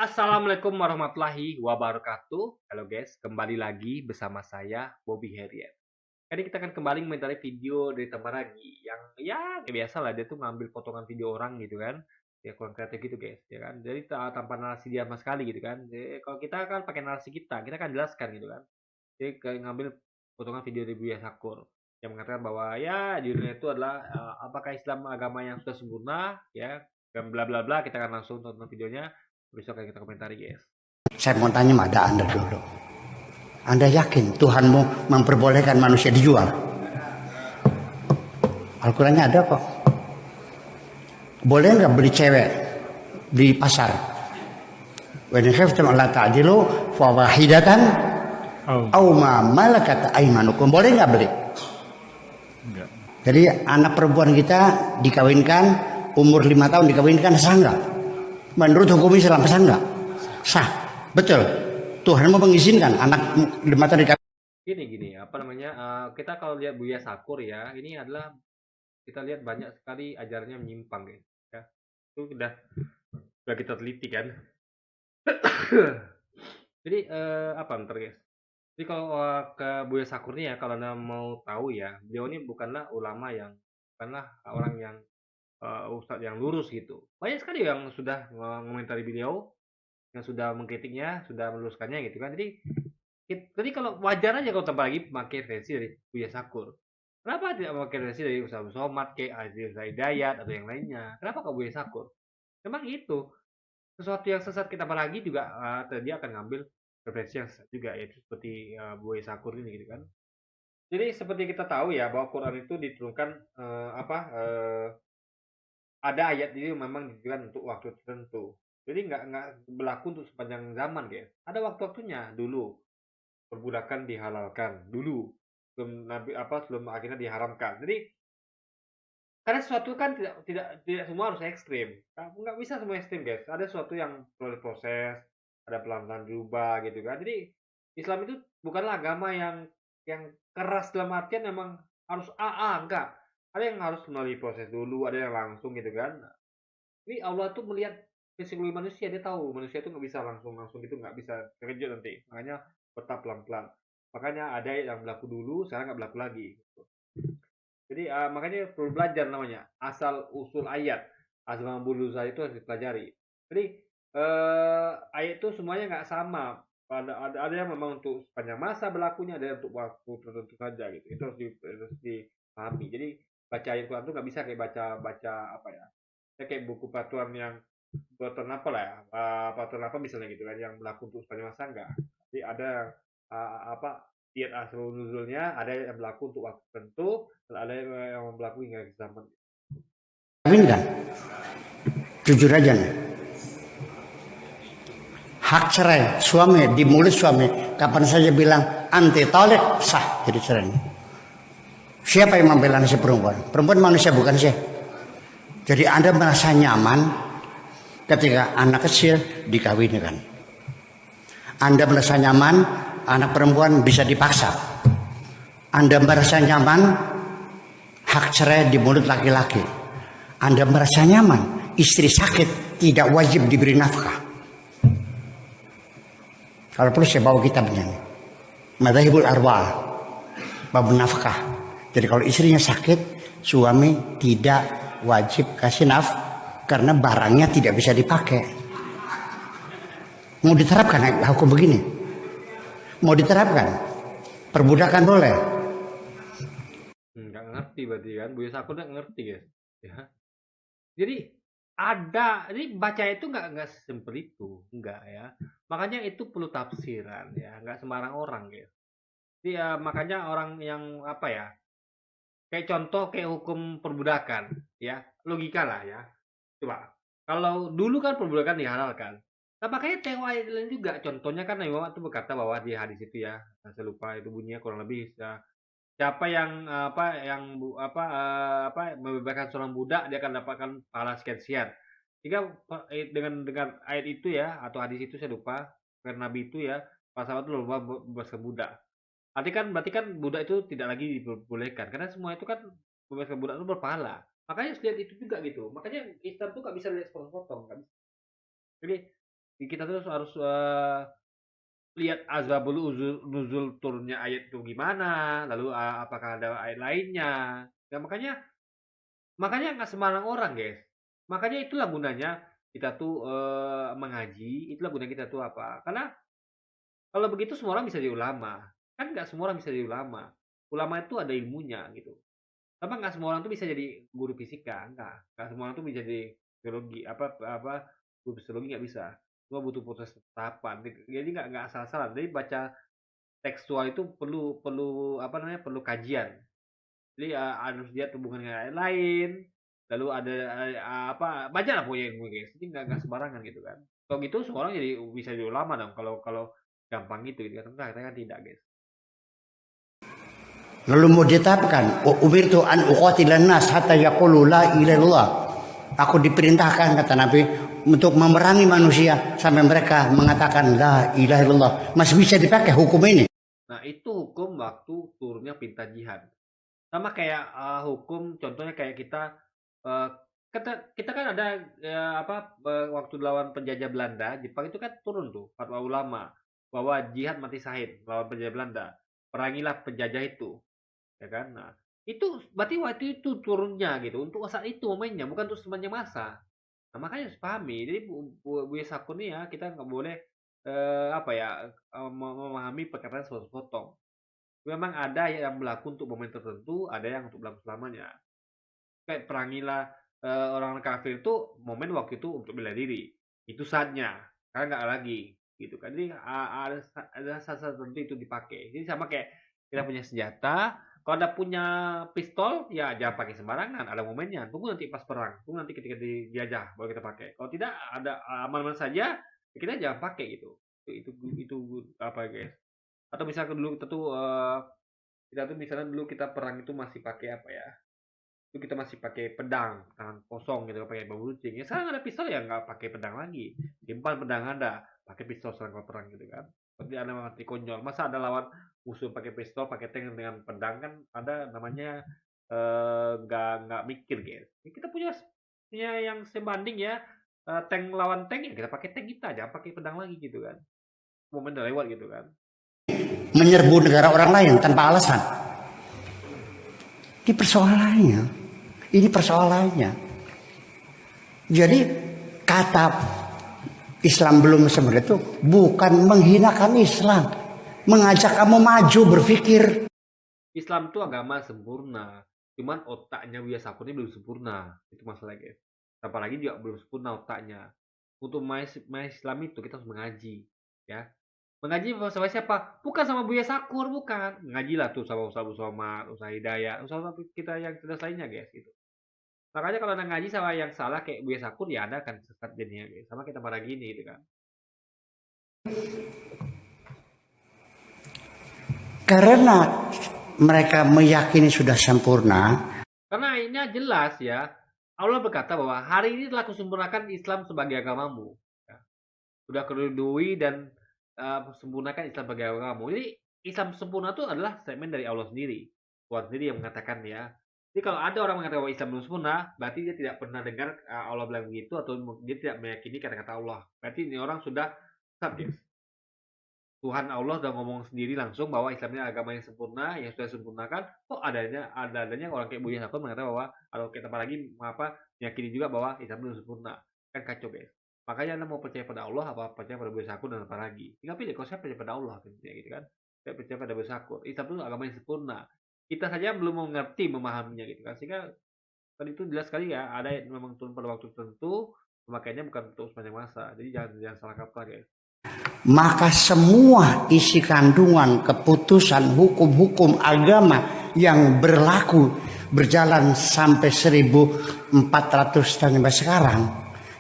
Assalamualaikum warahmatullahi wabarakatuh. Halo guys, kembali lagi bersama saya Bobby Herian. Jadi kita akan kembali mengomentari video dari Tambah Ragi yang ya kayak biasa lah dia tuh ngambil potongan video orang gitu kan. Ya kurang kreatif gitu guys, ya kan. Jadi tanpa narasi dia sama sekali gitu kan. Jadi, kalau kita kan pakai narasi kita akan jelaskan gitu kan. Jadi kayak ngambil potongan video dari Buya Sakur yang mengatakan bahwa ya judulnya itu adalah apakah Islam agama yang sudah sempurna ya dan bla bla bla. Kita akan langsung tonton videonya. Besok akan kita komentari guys. Saya mau tanya pada Anda dulu. Anda yakin Tuhanmu memperbolehkan manusia dijual? Al-Qurannya ada kok. Boleh nggak beli cewek di pasar? Wa in khiftum alla ta'dilu fa wahidatan aw ma malakat aymanukum. Boleh nggak beli? Enggak. Jadi anak perempuan kita dikawinkan umur 5 tahun dikawinkan sah nggak? Menurut hukum Islam sah nggak? Sah. Betul. Tuhan mau mengizinkan anak 5 tahun dikawinkan. Gini, apa namanya, kita kalau lihat Buya Sakur ya, ini adalah kita lihat banyak sekali ajarannya menyimpang guys, ya. Itu udah kita teliti kan. Jadi, apa bentar guys. Jadi kalau, ke Buya Sakur nih ya, kalau Anda mau tahu ya, beliau ini bukanlah orang yang, ustadz yang lurus gitu. Banyak sekali yang sudah mengomentari beliau, yang sudah mengkritiknya, sudah meluruskannya gitu kan. Jadi kalau wajar aja kalau tambah lagi pakai versi dari Buya Sakur. Kenapa tidak memakai versi dari Ustaz Somad kayak Aziz Hidayat atau yang lainnya? Kenapa kok Buya Sakur? Memang itu sesuatu yang sesat kita lagi juga dia akan ngambil referensi yang sesat juga yaitu seperti Buya Sakur ini gitu kan. Jadi seperti kita tahu ya bahwa Quran itu diturunkan ada ayat ini memang ditujukan untuk waktu tertentu. Jadi nggak berlaku untuk sepanjang zaman guys. Ada waktu-waktunya dulu. Perbudakan dihalalkan dulu sebelum akhirnya diharamkan. Jadi karena sesuatu kan tidak semua harus ekstrim. Nggak bisa semua ekstrim guys. Ada sesuatu yang perlu diproses, ada pelan-pelan berubah gitu kan. Jadi Islam itu bukanlah agama yang keras dalam artian memang harus enggak. Ada yang harus melalui proses dulu, ada yang langsung gitu kan. Ini Allah tuh melihat psikologi manusia, dia tahu manusia itu nggak bisa langsung gitu, nggak bisa terkejut nanti. Makanya tetap pelan-pelan. Makanya ada yang berlaku dulu, sekarang nggak berlaku lagi. Gitu. Jadi makanya perlu belajar namanya asal usul ayat. Asal bulusa itu harus dipelajari. Jadi ayat itu semuanya nggak sama. Ada yang memang untuk sepanjang masa berlakunya, ada yang untuk waktu tertentu saja gitu. Itu harus dipahami. Jadi baca ayat Quran itu nggak bisa kayak baca apa ya? Ya kayak buku peraturan apa lah ya, peraturan apa misalnya gitu kan yang berlaku untuk sepanjang masa enggak. Jadi ada apa diet asal nuzulnya, ada yang berlaku untuk waktu tertentu, dan ada yang berlaku hingga zaman. Kawinkan. Jujur aja nih. Hak cerai suami di mulut suami kapan saja bilang anti tolak sah jadi cerai. Siapa yang membela si perempuan? Perempuan manusia bukan sih. Jadi Anda merasa nyaman ketika anak kecil dikawinkan. Anda merasa nyaman anak perempuan bisa dipaksa. Anda merasa nyaman hak cerai di mulut laki-laki. Anda merasa nyaman istri sakit tidak wajib diberi nafkah. Kalau perlu saya bawa kitabnya. Madzhabul Arwah. Bab nafkah. Jadi kalau istrinya sakit, suami tidak wajib kasih nafkah karena barangnya tidak bisa dipakai. Mau diterapkan hukum begini? Mau diterapkan? Perbudakan boleh? Nggak ngerti berarti kan, Buya Sakur nggak ngerti guys. Ya. Jadi ini baca itu nggak sesimpel itu, nggak ya. Makanya itu perlu tafsiran ya, nggak sembarang orang guys. Jadi makanya orang yang apa ya, kayak contoh kayak hukum perbudakan ya, logika lah ya. Coba, kalau dulu kan perbudakan dihalalkan. Nah, makanya tengok ayat lain juga. Contohnya kan Nabi Muhammad itu berkata bahwa di hadis itu ya, saya lupa itu bunyinya kurang lebih siapa yang membebaskan seorang budak dia akan dapatkan pahala sekian-sekian. Jika dengan ayat itu ya atau hadis itu saya lupa, karena Nabi itu ya, para sahabat itu lomba membebaskan budak. Berarti kan budak itu tidak lagi diperbolehkan karena semua itu kan membebaskan budak itu berpahala. Makanya harus lihat itu juga gitu. Makanya Islam tuh nggak bisa lihat sepotong-sepotong, nggak bisa. Jadi kita terus harus lihat nuzul turunnya ayat itu gimana, lalu apakah ada ayat lainnya. Ya makanya nggak sembarang orang, guys. Makanya itulah gunanya kita tuh mengaji, itulah gunanya kita tuh apa? Karena kalau begitu semua orang bisa jadi ulama. Kan nggak semua orang bisa jadi ulama. Ulama itu ada ilmunya gitu. Apa nggak semua orang tuh bisa jadi guru fisika, nggak semua orang tuh bisa jadi biologi, apa guru psikologi nggak bisa. Semua butuh proses tahapan. Jadi nggak asal-asalan. Jadi baca tekstual itu perlu perlu apa namanya perlu kajian. Jadi harus lihat hubungan dengan yang lain. Lalu ada apa baca lah pokoknya ilmu guys. Jadi nggak sembarangan gitu kan. Kalau gitu semua orang jadi bisa jadi ulama dong. Kalau kalau gampang gitu kan. Enggak, kita kan tidak guys. Lalu mau ditetapkan, umirtu an uqatilan nas hatta yaqulu la ilaha illallah. Aku diperintahkan kata Nabi untuk memerangi manusia sampai mereka mengatakan la ilaha illallah. Masih bisa dipakai hukum ini. Nah, itu hukum waktu turunnya perintah jihad. Sama kayak hukum contohnya kayak kita eh, kita kan ada waktu lawan penjajah Belanda, Jepang itu kan turun tuh fatwa ulama bahwa jihad mati syahid lawan penjajah Belanda. Perangilah penjajah itu. Ya kan? Nah, itu berarti waktu itu turunnya gitu, untuk saat itu momennya, bukan untuk sepanjang masa. Nah, makanya harus pahami. Jadi Buya Sakun nih ya, kita nggak boleh memahami perkataan sepotong. Memang ada yang berlaku untuk momen tertentu, ada yang untuk berlaku selamanya. Kayak perangilah orang kafir itu momen waktu itu untuk bela diri. Itu saatnya, karena nggak lagi gitu kan. Jadi ada saat-saat tertentu itu dipakai. Jadi sama kayak kita punya senjata, kalau ada punya pistol, ya jangan pakai sembarangan. Ada momennya. Tunggu nanti pas perang. Tunggu nanti ketika dijajah baru kita pakai. Kalau tidak ada aman-aman saja, ya kita jangan pakai gitu. Itu apa guys? Atau misalkan dulu kita tuh misalnya dulu kita perang itu masih pakai apa ya? Itu kita masih pakai pedang, tangan kosong gitu, pakai bambu runcing. Ya sekarang ada pistol ya nggak pakai pedang lagi. Simpan pedang Anda, pakai pistol serang kalau perang gitu kan. Seperti Anda mati konyol. Masa ada lawan musuh pakai pistol, pakai tank dengan pedang kan ada namanya nggak mikir guys. Ya, kita punya yang sebanding ya tank lawan tank ya kita pakai tank kita aja, pakai pedang lagi gitu kan. Momen udah lewat gitu kan. Menyerbu negara orang lain tanpa alasan. Ini persoalannya. Ini persoalannya. Jadi kata Islam belum seperti itu bukan menghinakan Islam, mengajak kamu maju berpikir. Islam itu agama sempurna, cuman otaknya Buya Sakun ini belum sempurna, itu masalah guys. Apalagi juga belum sempurna otaknya. Untuk Islam itu kita harus mengaji, ya. Mengaji sama siapa? Bukan sama Buya Sakur, bukan. Mengajilah tuh sama Ustaz Somad, Ustaz Hidayat, Ustaz kita yang cerdas lainnya guys, gitu. Makanya kalau anda ngaji sama yang salah kayak Buya Sakur, ya anda akan sesat jadinya guys. Sama kita pada gini gitu kan. Karena mereka meyakini sudah sempurna. Karena ini jelas ya, Allah berkata bahwa hari ini telah kusempurnakan Islam sebagai agamamu. Ya. Sudah keridui dan sempurnakan Islam sebagai agamamu. Jadi Islam sempurna itu adalah statement dari Allah sendiri. Tuhan sendiri yang mengatakan ya. Jadi kalau ada orang mengatakan bahwa Islam belum sempurna, berarti dia tidak pernah dengar Allah bilang begitu atau dia tidak meyakini kata-kata Allah. Berarti ini orang sudah sesat. Tuhan Allah sudah ngomong sendiri langsung bahwa Islam ini agama yang sempurna, yang sudah sempurnakan. Kok adanya orang kayak Buya Sakun mengatakan bahwa kalau kita apalagi meyakini juga bahwa Islam belum sempurna. Kan kacau guys. Makanya Anda mau percaya pada Allah apa percaya pada Buya Sakun dan apa lagi? Tinggal pilih. Kalau saya percaya pada Allah gitu kan. Saya percaya pada Buya Sakun. Islam itu agama yang sempurna. Kita saja belum mengerti memahaminya gitu kan. Sehingga tadi itu jelas sekali ya, ada yang memang turun pada waktu tertentu, pemakaiannya bukan untuk sepanjang masa. Jadi jangan salah kaprah guys. Maka semua isi kandungan keputusan hukum-hukum agama yang berlaku berjalan sampai 1400 tahun sampai sekarang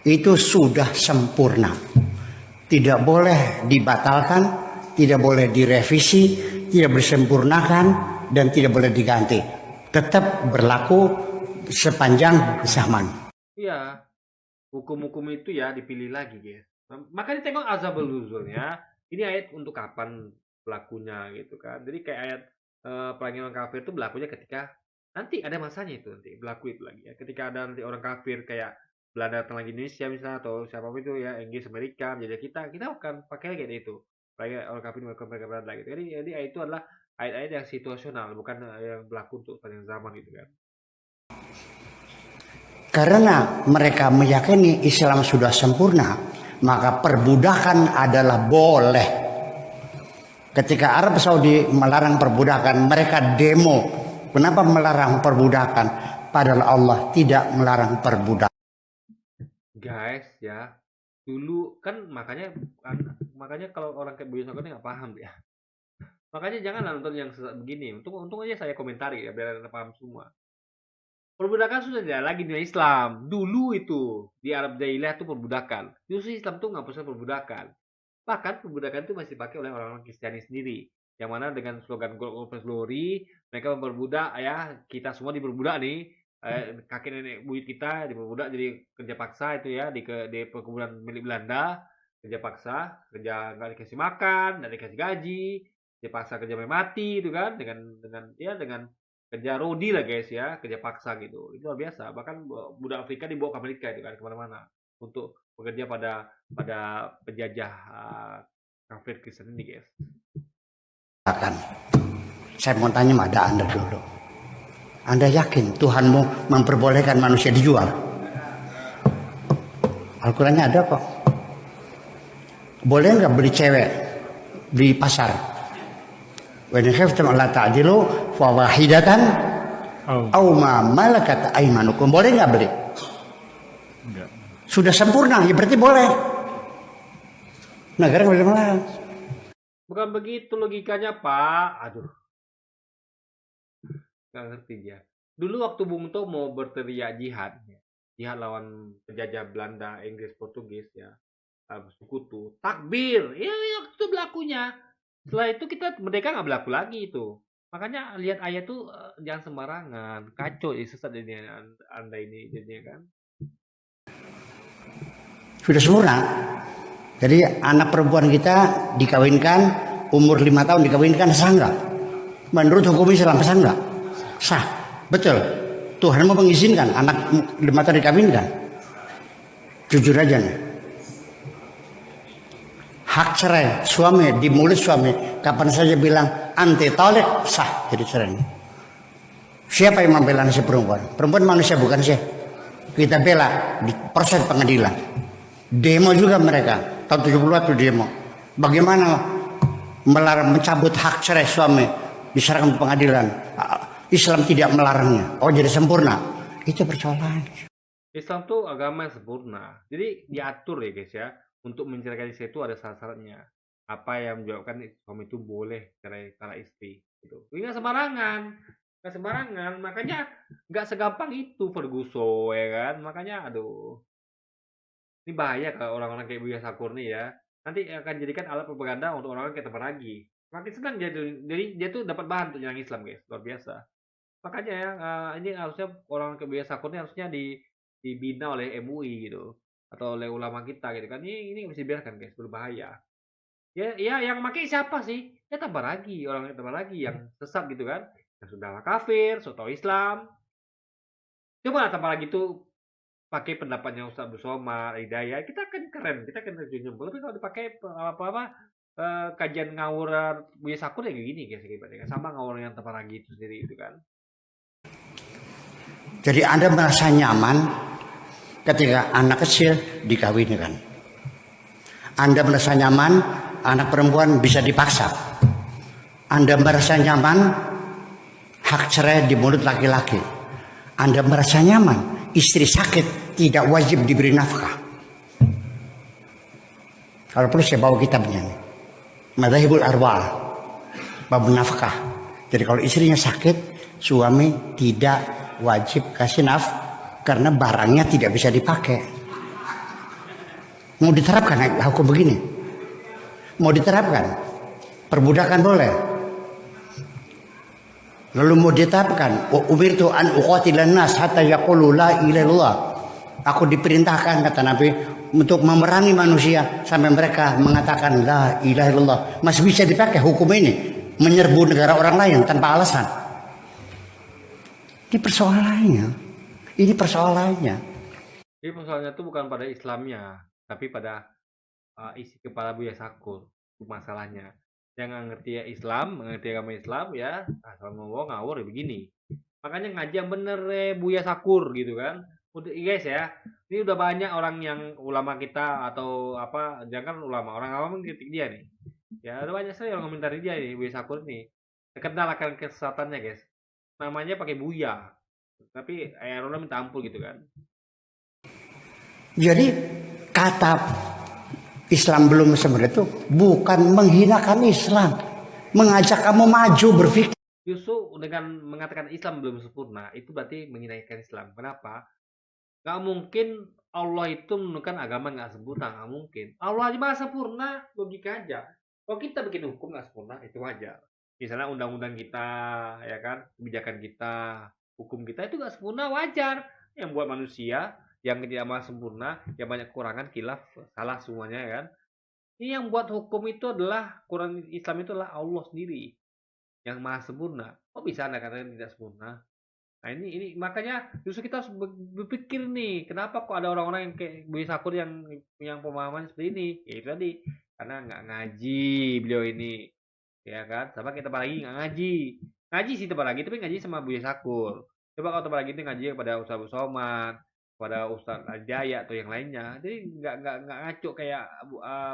itu sudah sempurna. Tidak boleh dibatalkan, tidak boleh direvisi, tidak disempurnakan dan tidak boleh diganti. Tetap berlaku sepanjang zaman. Iya, hukum-hukum itu ya dipilih lagi guys. Makanya tengok azabul nuzulnya. Ini ayat untuk kapan pelakunya gitu kan. Jadi kayak ayat perangian kafir itu berlakunya ketika nanti ada masanya itu nanti berlaku itu lagi ya. Ketika ada nanti orang kafir kayak Belanda datang lagi Indonesia misalnya atau siapapun itu ya, Inggris, Amerika menjajah kita akan pakai kayak itu. Pakai ungkapan mereka Belanda gitu. Jadi itu adalah ayat-ayat yang situasional, bukan yang berlaku untuk sepanjang zaman gitu kan. Karena mereka meyakini Islam sudah sempurna, maka perbudakan adalah boleh. Ketika Arab Saudi melarang perbudakan, mereka demo. Kenapa melarang perbudakan? Padahal Allah tidak melarang perbudakan. Guys ya, dulu kan makanya kalau orang kayak Buya Sakur ini nggak paham ya. Makanya janganlah nonton yang sesat begini. Untung aja saya komentari ya biar anda paham semua. Perbudakan sudah tidak lagi di Islam. Dulu itu di Arab Jahiliyah itu perbudakan. Justru Islam tuh nggak pusat perbudakan. Bahkan perbudakan itu masih dipakai oleh orang-orang Kristiani sendiri. Yang mana dengan slogan Gold Glory, mereka memperbudak ya, kita semua diperbudak nih. Kakek nenek buyut kita diperbudak jadi kerja paksa itu ya di perkebunan milik Belanda, kerja paksa, kerja nggak dikasih makan, nggak dikasih gaji, kerja paksa kerja mati itu kan dengan kerja rodi lah guys ya, kerja paksa gitu. Itu luar biasa. Bahkan budak Afrika dibawa ke Amerika itu kan kemana-mana untuk bekerja pada penjajah kafir Kristen ini guys. Saya mau tanya pada Anda dulu. Anda yakin Tuhanmu memperbolehkan manusia dijual? Al-Qurannya ada kok. Boleh nggak beli cewek di pasar? Wa in khiftum alla ta'dilu fa wahidatan aw ma malakat aymanukum. Boleh nggak beli? Enggak. Sudah sempurna, ya berarti boleh. Negara boleh melarang. Bukan begitu logikanya, Pak. Aduh. Nggak ngerti dia. Dulu waktu Bung Tomo mau berteriak jihad lawan penjajah Belanda, Inggris, Portugis ya, sekutu, takbir, ya itu berlakunya. Setelah itu kita merdeka nggak berlaku lagi itu. Makanya lihat ayat tuh jangan sembarangan, kacau sesat ini anda ini jadinya kan. Sudah sempurna. Jadi anak perempuan kita dikawinkan umur 5 tahun dikawinkan sah nggak? Menurut hukum Islam sah nggak? Sah, betul. Tuhan mau mengizinkan anak 5 tahun dikawinkan. Jujur aja nih. Hak cerai suami di mulut suami kapan saja bilang anti tolak sah jadi cerai. Siapa yang membela si perempuan? Perempuan manusia bukan sih? Kita bela di proses pengadilan. Demo juga mereka tahun 71 demo. Bagaimana melarang mencabut hak cerai suami diserahkan ke pengadilan? Islam tidak melarangnya. Oh jadi sempurna. Itu persoalan. Islam tuh agama yang sempurna. Jadi diatur ya guys ya. Untuk menceraikan istri itu ada syarat-syaratnya. Apa yang menyebabkan suami itu boleh cerai para istri. Gitu. Ini nggak sembarangan. Nggak sembarangan. Makanya nggak segampang itu Ferguson ya kan. Makanya aduh. Ini bahaya kalau orang-orang kayak Buya Sakur nih ya. Nanti akan jadikan alat propaganda untuk orang-orang kayak teman lagi. Makin senang jadi dia tuh dapat bahan untuk nyerang Islam guys. Luar biasa. Makanya ya, ini harusnya orang Buya Sakur ini harusnya dibina oleh MUI gitu atau oleh ulama kita gitu kan. Ini nggak bisa dibiarkan guys, berbahaya. Ya yang pakai siapa sih? Ya tambah lagi yang sesat gitu kan. Yang sudah kafir, so tau Islam. Coba tambah lagi tuh pakai pendapatnya Ustaz Abdul Somad, Hidayah, kita kan keren, kita kan terjun. Tapi kalau dipakai kajian ngawur Buya Sakur ya kayak gini guys, sama ngawur yang tempat lagi itu sendiri itu kan. Jadi Anda merasa nyaman ketika anak kecil dikawinkan. Anda merasa nyaman anak perempuan bisa dipaksa. Anda merasa nyaman hak cerai di mulut laki-laki. Anda merasa nyaman istri sakit tidak wajib diberi nafkah. Kalau perlu saya bawa kitabnya nih. Madzhabul Arwah bab nafkah. Jadi kalau istrinya sakit, suami tidak wajib kasih nafkah karena barangnya tidak bisa dipakai. Mau diterapkan hukum begini? Mau diterapkan? Perbudakan boleh. Lalu mau diterapkan, umirtu an uqatilan nas hatta yaqulu la ilaha illallah. Aku diperintahkan kata Nabi untuk memerangi manusia sampai mereka mengatakan la ilaha illallah. Masih bisa dipakai hukum ini menyerbu negara orang lain tanpa alasan. Ini persoalannya. Jadi persoalannya tuh bukan pada Islamnya, tapi pada isi kepala Buya Sakur. Itu masalahnya. Yang nggak ngerti ya Islam, mengerti agama Islam ya asal ngomong ngawur ya begini. Makanya ngaji yang bener Buya Sakur gitu kan. Udah guys ya, ini udah banyak orang yang ulama kita atau apa, jangan ulama, orang awam kritik dia nih. Ya ada banyak sekali orang komentari dia nih, Buya Sakur nih. Terkenal akan kesesatannya guys. Namanya pakai Buya, tapi errornya minta ampun gitu kan. Jadi kata Islam belum sempurna itu bukan menghinakan Islam, mengajak kamu maju berpikir. Justru dengan mengatakan Islam belum sempurna, itu berarti menghinakan Islam. Kenapa? Gak mungkin Allah itu menentukan agama nggak sempurna, nggak mungkin. Allah aja maha sempurna, logika aja. Kalau kita bikin hukum nggak sempurna, itu wajar. Misalnya undang-undang kita, ya kan, kebijakan kita, hukum kita itu nggak sempurna, wajar. Yang buat manusia, yang tidak maha sempurna, yang banyak kekurangan, kilaf, salah semuanya, ya kan. Ini yang buat hukum itu adalah, Quran Islam itu adalah Allah sendiri, yang maha sempurna. Kok bisa Anda katakan tidak sempurna? Nah ini makanya justru kita harus berpikir nih, kenapa kok ada orang-orang yang kayak Buya Sakur yang pemahaman seperti ini? Ya itu tadi, karena nggak ngaji beliau ini, ya kan? Sama kita apalagi nggak ngaji, ngaji sih tempat lagi, tapi ngaji sama Buya Sakur. Coba kalau tempat lagi itu ngaji kepada Ustaz Somad, kepada Ustaz Jaya atau yang lainnya, jadi nggak ngaco kayak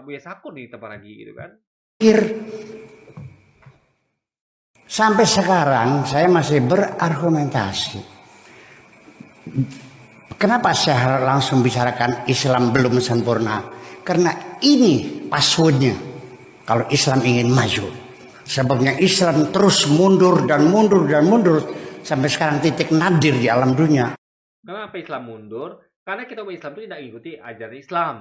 Buya Sakur nih tempat lagi gitu kan? Sampai sekarang saya masih berargumentasi. Kenapa saya langsung bicarakan Islam belum sempurna? Karena ini passwordnya kalau Islam ingin maju. Sebabnya Islam terus mundur dan mundur dan mundur sampai sekarang titik nadir di alam dunia. Kenapa Islam mundur? Karena kita umat Islam itu tidak mengikuti ajaran Islam,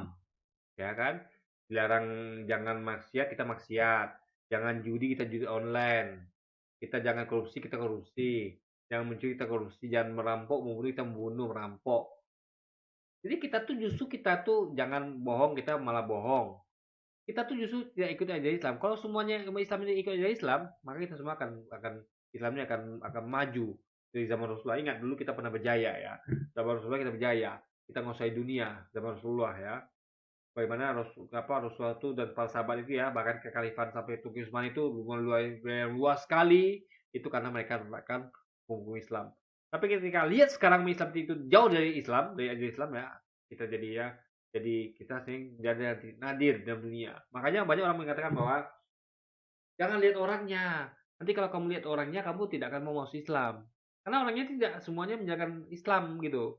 ya kan? Dilarang jangan maksiat, kita maksiat. Jangan judi, kita judi online. Kita jangan korupsi, kita korupsi. Jangan mencuri, kita korupsi. Jangan merampok, membunuh, kita membunuh, merampok. Jadi kita tuh jangan bohong, kita malah bohong. Kita tuh justru tidak ikut ajaran Islam. Kalau semuanya umat Islam ini ikut ajaran Islam, maka kita semua akan Islamnya akan maju dari zaman Rasulullah. Ingat dulu kita pernah berjaya ya. Zaman Rasulullah kita berjaya. Kita menguasai dunia zaman Rasulullah ya. Bagaimana Rasulullah itu dan para sahabat itu ya, bahkan kekhalifahan sampai Turki Utsmani itu luas sekali, itu karena mereka menerapkan hukum Islam. Tapi ketika lihat sekarang Islam itu jauh dari Islam, dari ajaran Islam ya, kita jadi kita sering jadi nadir dalam dunia. Makanya banyak orang mengatakan bahwa jangan lihat orangnya. Nanti kalau kamu lihat orangnya, kamu tidak akan mau masuk Islam. Karena orangnya tidak semuanya menjalankan Islam gitu.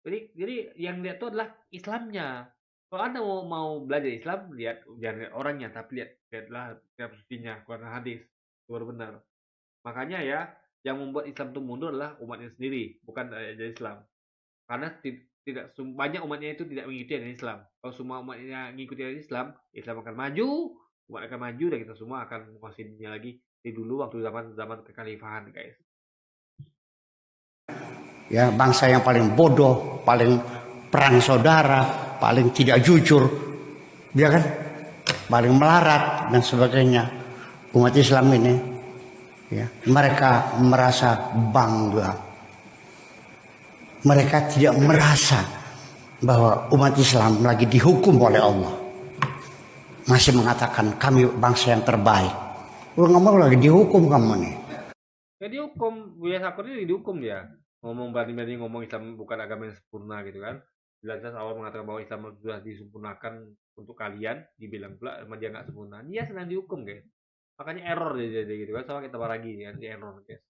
Jadi yang lihat itu adalah Islamnya. Kalau Anda mau belajar Islam, jangan lihat orangnya, tapi lihatlah kitab sucinya, Quran hadis. Itu baru benar. Makanya ya, yang membuat Islam itu mundur adalah umatnya sendiri, bukan ajaran Islam. Karena tidak banyak umatnya itu tidak mengikuti ajaran Islam. Kalau semua umatnya mengikuti ajaran Islam, Islam akan maju, umat akan maju dan kita semua akan menguasai dunia lagi. Di dulu waktu zaman kekhalifahan, guys. Ya, bangsa yang paling bodoh, paling perang saudara, paling tidak jujur, ya kan? Paling melarat dan sebagainya. Umat Islam ini, ya, mereka merasa bangga. Mereka tidak merasa bahwa umat Islam lagi dihukum oleh Allah. Masih mengatakan kami bangsa yang terbaik. Lu ngomong lagi dihukum kamu nih. Ya dihukum, Buya Sakur ini dihukum dia. Ngomong berani-berani ngomong Islam bukan agama yang sempurna gitu kan. Jelas-jelas awal mengatakan bahwa Islam sudah disempurnakan untuk kalian, dibilang pula sama dia nggak sempurna. Dia sedang dihukum guys. Makanya error dia jadi gitu kan, sama kita lagi ya, di error guys.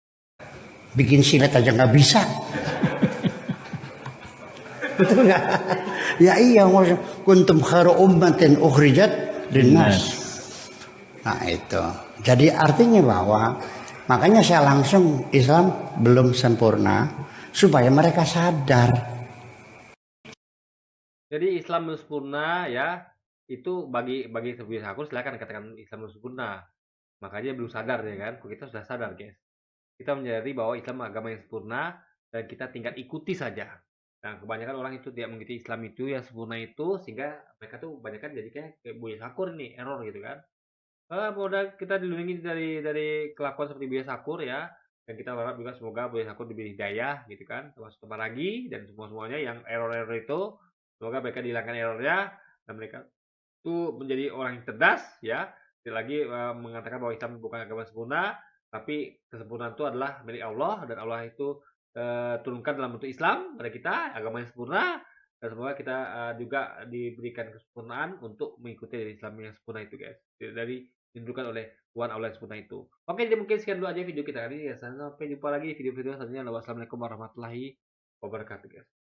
Bikin silet aja nggak bisa. Betul nggak? Ya iya, kuntum khairu ummatin ukhrijat linnas. Nah itu. Jadi artinya bahwa makanya saya langsung Islam belum sempurna supaya mereka sadar. Jadi Islam belum sempurna ya, itu bagi Buya Sakur silakan katakan Islam belum sempurna. Makanya belum sadar ya kan, kita sudah sadar guys. Kita menyadari bahwa Islam agama yang sempurna dan kita tinggal ikuti saja. Nah, kebanyakan orang itu tidak mengikuti Islam itu yang sempurna itu sehingga mereka tuh kebanyakan jadi kayak Buya Sakur nih, error gitu kan. Udah kita dilindungi dari kelakuan seperti Buya Sakur ya. dan kita berharap juga semoga Buya Syakur diberi hidayah gitu kan, termasuk Teman Ragi dan semuanya yang error-error itu, semoga mereka dihilangkan errornya dan mereka itu menjadi orang yang cerdas ya, tidak lagi mengatakan bahwa Islam bukan agama sempurna, tapi kesempurnaan itu adalah milik Allah dan Allah itu turunkan dalam bentuk Islam pada kita, agama yang sempurna, dan semoga kita juga diberikan kesempurnaan untuk mengikuti Islam yang sempurna itu guys, dari ditunjukkan oleh Tuhan Allah yang sempurna itu. Oke, jadi mungkin sekian dulu aja video kita kali ini ya. Sampai jumpa lagi di video-video selanjutnya. Wassalamualaikum warahmatullahi wabarakatuh guys.